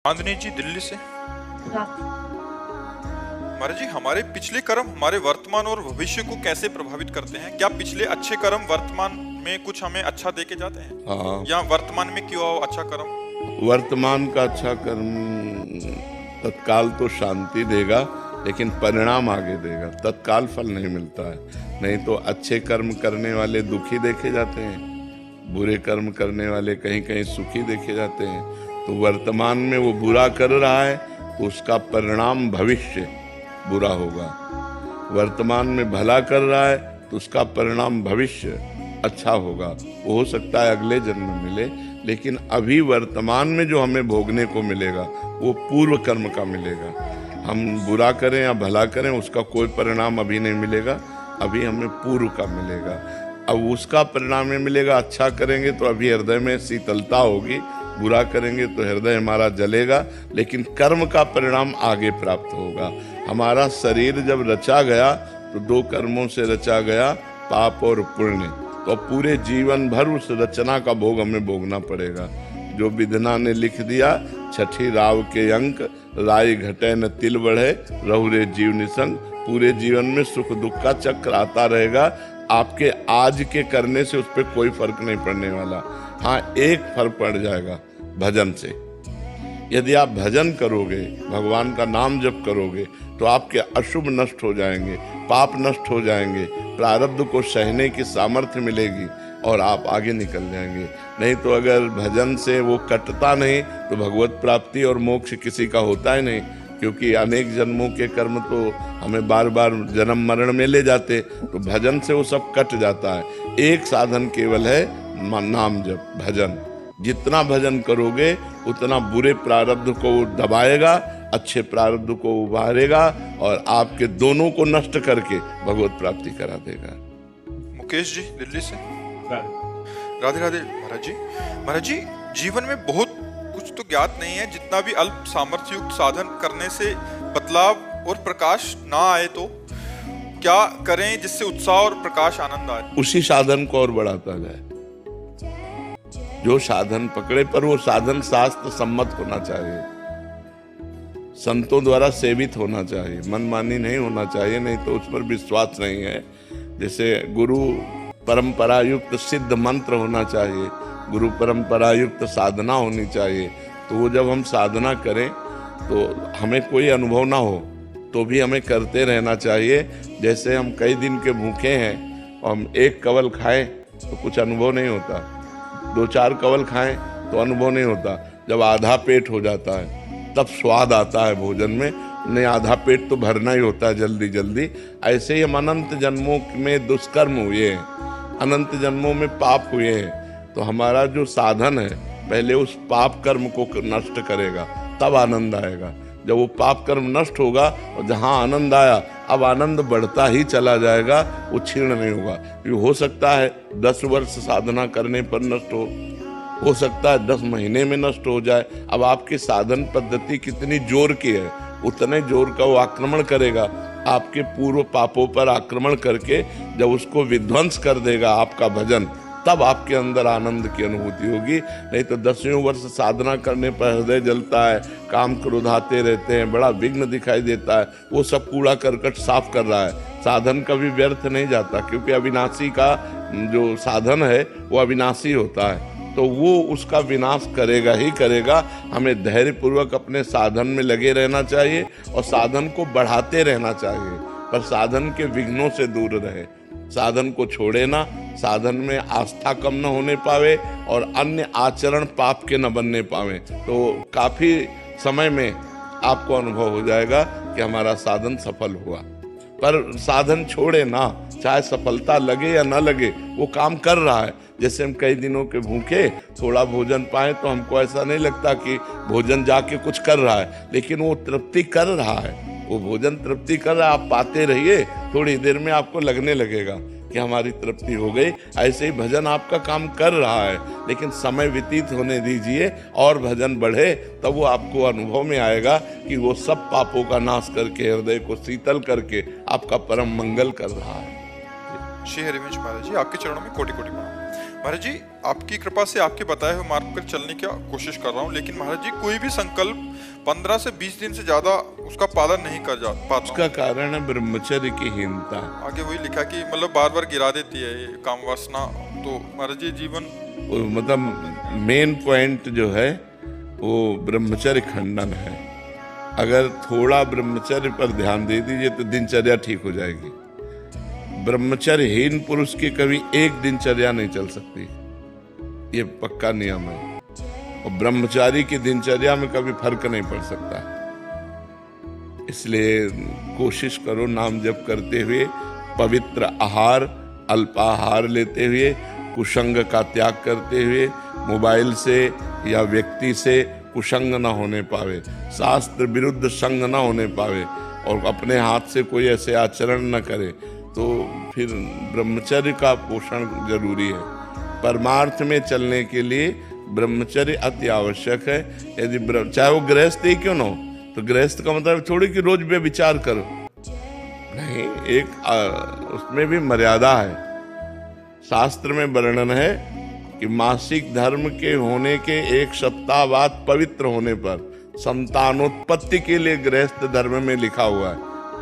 चांदनी जी दिल्ली से। महाराज जी, हमारे पिछले कर्म हमारे वर्तमान और भविष्य को कैसे प्रभावित करते हैं? क्या पिछले अच्छे कर्म वर्तमान में कुछ हमें अच्छा देके जाते हैं? हाँ, या वर्तमान में क्यों आओ अच्छा कर्म? वर्तमान का अच्छा कर्म तत्काल तो शांति देगा, लेकिन परिणाम आगे देगा। तत्काल फल नहीं मिलता है। नहीं तो अच्छे कर्म करने वाले दुखी देखे जाते हैं, बुरे कर्म करने वाले कहीं कहीं सुखी देखे जाते हैं। तो वर्तमान में वो बुरा कर रहा है तो उसका परिणाम भविष्य बुरा होगा। वर्तमान में भला कर रहा है तो उसका परिणाम भविष्य अच्छा होगा। वो हो सकता है अगले जन्म में मिले, लेकिन अभी वर्तमान में जो हमें भोगने को मिलेगा वो पूर्व कर्म का मिलेगा। हम बुरा करें या भला करें उसका कोई परिणाम अभी नहीं मिलेगा, अभी हमें पूर्व का मिलेगा। अब उसका परिणाम ये मिलेगा, अच्छा करेंगे तो अभी हृदय में शीतलता होगी, बुरा करेंगे तो हृदय हमारा जलेगा, लेकिन कर्म का परिणाम आगे प्राप्त होगा। हमारा शरीर जब रचा गया तो दो कर्मों से रचा गया, पाप और पुण्य। तो पूरे जीवन भर उस रचना का भोग हमें भोगना पड़ेगा। जो विधना ने लिख दिया, छठी राव के अंक, राय घटे न तिल बढ़े, रहुरे जीव निसंग। पूरे जीवन में सुख दुख का चक्र आता रहेगा। आपके आज के करने से उस पर कोई फर्क नहीं पड़ने वाला। हाँ, एक फर्क पड़ जाएगा, भजन से। यदि आप भजन करोगे, भगवान का नाम जप करोगे, तो आपके अशुभ नष्ट हो जाएंगे, पाप नष्ट हो जाएंगे, प्रारब्ध को सहने की सामर्थ्य मिलेगी और आप आगे निकल जाएंगे। नहीं तो अगर भजन से वो कटता नहीं तो भगवत प्राप्ति और मोक्ष किसी का होता ही नहीं, क्योंकि अनेक जन्मों के कर्म तो हमें बार बार जन्म मरण में ले जाते। तो भजन से वो सब कट जाता है। एक साधन केवल है, नाम जप, भजन। जितना भजन करोगे उतना बुरे प्रारब्ध को दबाएगा, अच्छे प्रारब्ध को उभारेगा और आपके दोनों को नष्ट करके भगवत प्राप्ति करा देगा। मुकेश जी दिल्ली से। राधे राधे महाराज जी। महाराज जी, जीवन में बहुत कुछ तो ज्ञात नहीं है, जितना भी अल्प सामर्थ्य युक्त साधन करने से बदलाव और प्रकाश ना आए तो क्या करें जिससे उत्साह और प्रकाश आनंद आए? उसी साधन को और बढ़ाता जाए। जो साधन पकड़े, पर वो साधन शास्त्र सम्मत होना चाहिए, संतों द्वारा सेवित होना चाहिए, मनमानी नहीं होना चाहिए, नहीं तो उस पर विश्वास नहीं है। जैसे गुरु परंपरा युक्त सिद्ध मंत्र होना चाहिए, गुरु परंपरा युक्त साधना होनी चाहिए। तो वो जब हम साधना करें तो हमें कोई अनुभव ना हो तो भी हमें करते रहना चाहिए। जैसे हम कई दिन के भूखे हैं और हम एक कवल खाएं तो कुछ अनुभव नहीं होता, 2-4 कवल खाएं तो अनुभव नहीं होता। जब आधा पेट हो जाता है तब स्वाद आता है भोजन में। नहीं, आधा पेट तो भरना ही होता है जल्दी जल्दी। ऐसे ही हम अनंत जन्मों में दुष्कर्म हुए हैं, अनंत जन्मों में पाप हुए हैं। तो हमारा जो साधन है पहले उस पाप कर्म को नष्ट करेगा, तब आनंद आएगा। जब वो पाप कर्म नष्ट होगा और जहाँ आनंद आया, अब आनंद बढ़ता ही चला जाएगा, वो क्षीण नहीं होगा। ये हो सकता है 10 वर्ष साधना करने पर नष्ट हो सकता है 10 महीने में नष्ट हो जाए। अब आपकी साधन पद्धति कितनी जोर की है, उतने जोर का वो आक्रमण करेगा। आपके पूर्व पापों पर आक्रमण करके जब उसको विध्वंस कर देगा आपका भजन, तब आपके अंदर आनंद की अनुभूति होगी। नहीं तो 10वें वर्ष साधना करने पर हृदय जलता है, काम क्रोध आते रहते हैं, बड़ा विघ्न दिखाई देता है, वो सब कूड़ा करकट साफ कर रहा है। साधन कभी व्यर्थ नहीं जाता, क्योंकि अविनाशी का जो साधन है वो अविनाशी होता है, तो वो उसका विनाश करेगा ही करेगा। हमें धैर्यपूर्वक अपने साधन में लगे रहना चाहिए और साधन को बढ़ाते रहना चाहिए, पर साधन के विघ्नों से दूर रहे। साधन को छोड़े ना, साधन में आस्था कम न होने पावे और अन्य आचरण पाप के न बनने पावे। तो काफी समय में आपको अनुभव हो जाएगा कि हमारा साधन सफल हुआ। पर साधन छोड़े ना, चाहे सफलता लगे या ना लगे, वो काम कर रहा है। जैसे हम कई दिनों के भूखे थोड़ा भोजन पाए तो हमको ऐसा नहीं लगता कि भोजन जाके कुछ कर रहा है, लेकिन वो तृप्ति कर रहा है, वो भोजन तृप्ति कर रहा है। आप पाते रहिए, थोड़ी देर में आपको लगने लगेगा कि हमारी तृप्ति हो गई। ऐसे ही भजन आपका काम कर रहा है, लेकिन समय व्यतीत होने दीजिए और भजन बढ़े, तब वो आपको अनुभव में आएगा कि वो सब पापों का नाश करके, हृदय को शीतल करके आपका परम मंगल कर रहा है। श्री हरिवंश महाराज जी, आपके चरणों में कोटि कोटि प्रणाम। महाराज जी, आपकी कृपा से आपके बताए हुए मार्ग पर चलने की कोशिश कर रहा हूँ, लेकिन महाराज जी कोई भी संकल्प 15 से 20 दिन से ज्यादा उसका पालन नहीं कर पाता। उसका कारण है ब्रह्मचर्य की हीनता। आगे वही लिखा कि मतलब बार बार गिरा देती है ये काम वासना। तो महाराज जी जीवन मतलब मेन पॉइंट जो है वो ब्रह्मचर्य खंडन है। अगर थोड़ा ब्रह्मचर्य पर ध्यान दे दीजिए तो दिनचर्या ठीक हो जाएगी। ब्रह्मचर्यहीन पुरुष की कभी एक दिनचर्या नहीं चल सकती, ये पक्का नियम है। और ब्रह्मचारी की दिनचर्या में कभी फर्क नहीं पड़ सकता। इसलिए कोशिश करो नाम जप करते हुए, पवित्र आहार अल्पाहार लेते हुए, कुसंग का त्याग करते हुए, मोबाइल से या व्यक्ति से कुसंग न होने पावे, शास्त्र विरुद्ध संग न होने पावे, और अपने हाथ से कोई ऐसे आचरण न करे, तो फिर ब्रह्मचर्य का पोषण जरूरी है। परमार्थ में चलने के लिए ब्रह्मचर्य अति आवश्यक है। यदि चाहे वो गृहस्थ ही क्यों ना हो, तो गृहस्थ का मतलब थोड़ी कि रोज व्यभिचार करो, नहीं, एक उसमें भी मर्यादा है। शास्त्र में वर्णन है कि मासिक धर्म के होने के 1 सप्ताह बाद पवित्र होने पर संतानोत्पत्ति के लिए गृहस्थ धर्म में लिखा हुआ है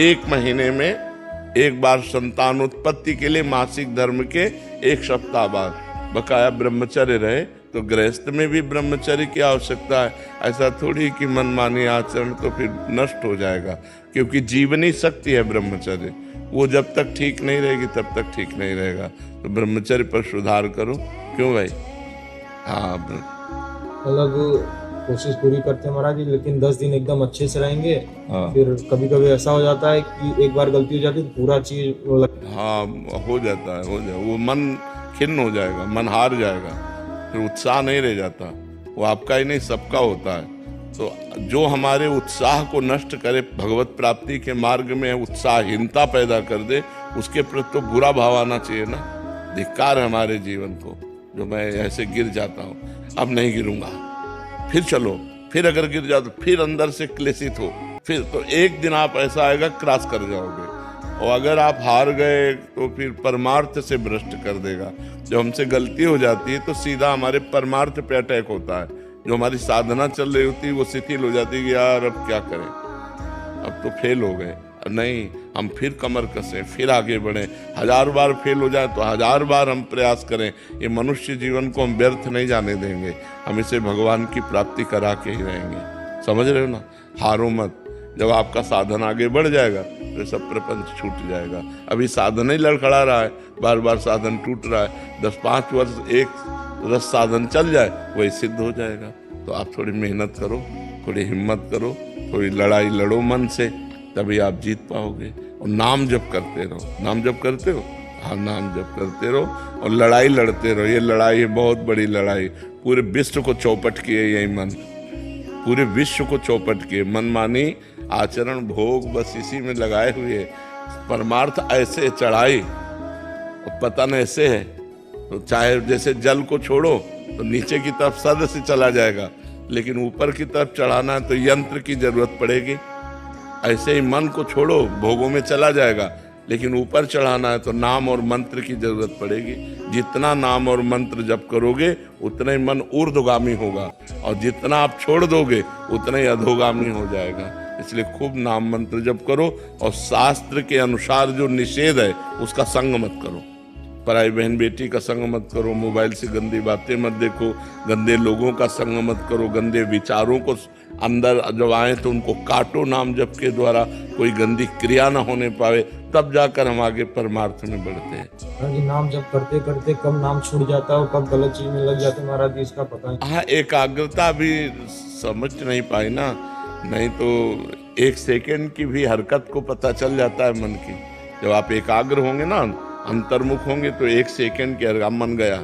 1 महीने में एक बार संतानोत्पत्ति के लिए मासिक धर्म के 1 सप्ताह बाद बकाया ब्रह्मचर्य रहे। तो गृहस्थ में भी ब्रह्मचर्य की आवश्यकता है। ऐसा थोड़ी कि मनमानी आचरण तो फिर नष्ट हो जाएगा, क्योंकि जीवनी शक्ति है ब्रह्मचर्य, वो जब तक ठीक नहीं रहेगी तब तक ठीक नहीं रहेगा। तो ब्रह्मचर्य पर सुधार करो। क्यों भाई? हाँ, मतलब कोशिश पूरी करते हैं महाराज जी, लेकिन 10 दिन एकदम अच्छे से रहेंगे। हाँ। फिर कभी कभी ऐसा हो जाता है कि एक बार गलती हो जाती है तो पूरा चीज हाँ हो जाता है, वो मन खिन्न हो जाएगा, मन हार जाएगा, फिर उत्साह नहीं रह जाता। वो आपका ही नहीं सबका होता है। तो जो हमारे उत्साह को नष्ट करे, भगवत प्राप्ति के मार्ग में उत्साहहीनता पैदा कर दे, उसके प्रति तो बुरा भाव आना चाहिए ना। धिक्कार है हमारे जीवन को, जो मैं ऐसे गिर जाता हूँ, अब नहीं गिरूंगा, फिर चलो, फिर अगर गिर जाओ तो फिर अंदर से क्लेशित हो, फिर तो एक दिन आप ऐसा आएगा क्रॉस कर जाओगे। और अगर आप हार गए तो फिर परमार्थ से भ्रष्ट कर देगा। जब हमसे गलती हो जाती है तो सीधा हमारे परमार्थ पे अटैक होता है। जो हमारी साधना चल रही होती है वो शिथिल हो जाती है कि यार अब क्या करें, अब तो फेल हो गए। नहीं, हम फिर कमर कसें, फिर आगे बढ़ें। 1000 बार फेल हो जाए तो 1000 बार हम प्रयास करें। ये मनुष्य जीवन को हम व्यर्थ नहीं जाने देंगे, हम इसे भगवान की प्राप्ति करा के ही रहेंगे। समझ रहे हो ना? हारो मत। जब आपका साधन आगे बढ़ जाएगा तो सब प्रपंच छूट जाएगा। अभी साधन ही लड़खड़ा रहा है, बार बार साधन टूट रहा है। 10-5 वर्ष एक रस साधन चल जाए, वही सिद्ध हो जाएगा। तो आप थोड़ी मेहनत करो, थोड़ी हिम्मत करो, थोड़ी लड़ाई लड़ो मन से, तभी आप जीत पाओगे। और नाम जप करते रहो। नाम जप करते हो? हाँ, नाम जप करते रहो और लड़ाई लड़ते रहो। ये लड़ाई है बहुत बड़ी लड़ाई। पूरे विश्व को चौपट किए यही मन, पूरे विश्व को चौपट किए। मनमानी आचरण भोग बस इसी में लगाए हुए। परमार्थ ऐसे चढ़ाई और पतन ऐसे है। तो चाहे जैसे जल को छोड़ो तो नीचे की तरफ सद से चला जाएगा, लेकिन ऊपर की तरफ चढ़ाना है तो यंत्र की जरूरत पड़ेगी। ऐसे ही मन को छोड़ो, भोगों में चला जाएगा, लेकिन ऊपर चढ़ाना है तो नाम और मंत्र की जरूरत पड़ेगी। जितना नाम और मंत्र जप करोगे उतना ही मन ऊर्ध्वगामी होगा, और जितना आप छोड़ दोगे उतना ही अधोगामी हो जाएगा। इसलिए खूब नाम मंत्र जप करो, और शास्त्र के अनुसार जो निषेध है उसका संग मत करो। पराई बहन बेटी का संग मत करो, मोबाइल से गंदी बातें मत देखो, गंदे लोगों का संग मत करो, गंदे विचारों को अंदर जब आए तो उनको काटो नाम जप के द्वारा, कोई गंदी क्रिया ना होने पावे, तब जाकर हम आगे परमार्थ में बढ़ते हैं। नाम जप करते करते कब नाम छूट जाता है, कब गलत चीज में लग जाते हैं महाराज जी, इसका पता नहीं। हाँ, एकाग्रता भी समझ नहीं पाई ना, नहीं तो 1 सेकेंड की भी हरकत को पता चल जाता है मन की। जब आप एकाग्र होंगे ना, अंतर्मुख होंगे, तो 1 सेकेंड के हरकत मन गया।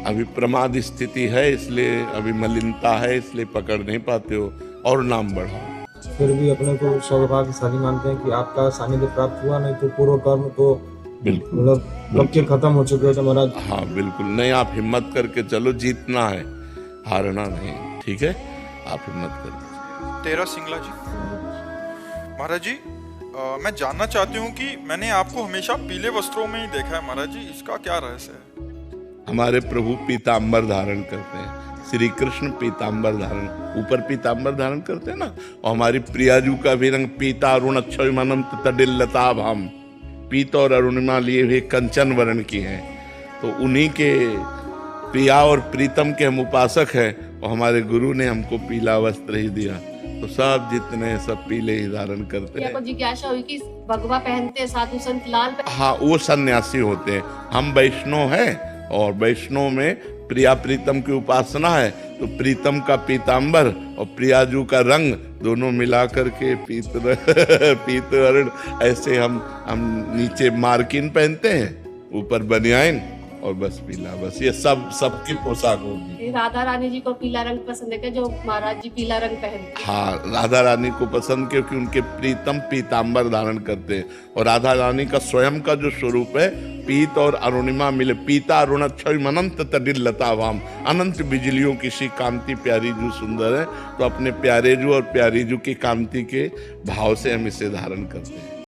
अभी प्रमाद स्थिति है, इसलिए अभी मलिनता है, इसलिए पकड़ नहीं पाते हो, और नाम बढ़ाओ। फिर भी अपने को सौभाग्यशाली मानते हैं कि आपका सानिध्य प्राप्त हुआ, नहीं तो पूर्व कर्म तो बिल्कुल मतलब कब के खत्म हो चुके थे महाराज। हाँ बिल्कुल नहीं, आप हिम्मत करके चलो, जीतना है, हारना नहीं। ठीक है, आप हिम्मत करके। तेरा सिंगला जी, महाराज जी मैं जानना चाहती हूँ कि मैंने आपको हमेशा पीले वस्त्रों में ही देखा है महाराज जी, इसका क्या रहस्य है? हमारे प्रभु पीतांबर धारण करते हैं, श्री कृष्ण पीतांबर धारण, ऊपर पीतांबर धारण करते हैं ना। और हमारी प्रियाजू का भी रंग पीता अरुण अक्षयमनंत तडिल्लता भाम, पीत और अरुणिमा लिए हुए कंचन वर्ण की हैं। तो उन्हीं के प्रिया और प्रीतम के हम उपासक हैं, और हमारे गुरु ने हमको पीला वस्त्र ही दिया, तो सब जितने हैं सब पीले ही धारण करते हैं। आपको जिज्ञासा हुई कि भगवा पहनते हैं साधु संत लाल हाँ, वो सन्यासी होते हैं, हम वैष्णव हैं, और वैष्णव में प्रिया प्रीतम की उपासना है, तो प्रीतम का पीतांबर और प्रियाजू का रंग दोनों मिला करके पीत वर्ण, ऐसे हम नीचे मार्किन पहनते हैं, ऊपर बनियाइन और बस पीला, बस ये सबकी पोशाक होगी। राधा रानी जी को पीला रंग पसंद है क्या, जो महाराज जी पीला रंग पहनते हैं? हाँ, राधा रानी को पसंद, क्योंकि उनके प्रीतम पीतांबर धारण करते हैं, और राधा रानी का स्वयं का जो स्वरूप है पीत और अरुणिमा मिले, पीता अरुण अक्षय अनंत तडिल्लता भाम, अनंत बिजलियों की सी कांति प्यारी जू सुंदर है। तो अपने प्यारे जू और प्यारी जू की कांति के भाव से हम इसे धारण करते हैं।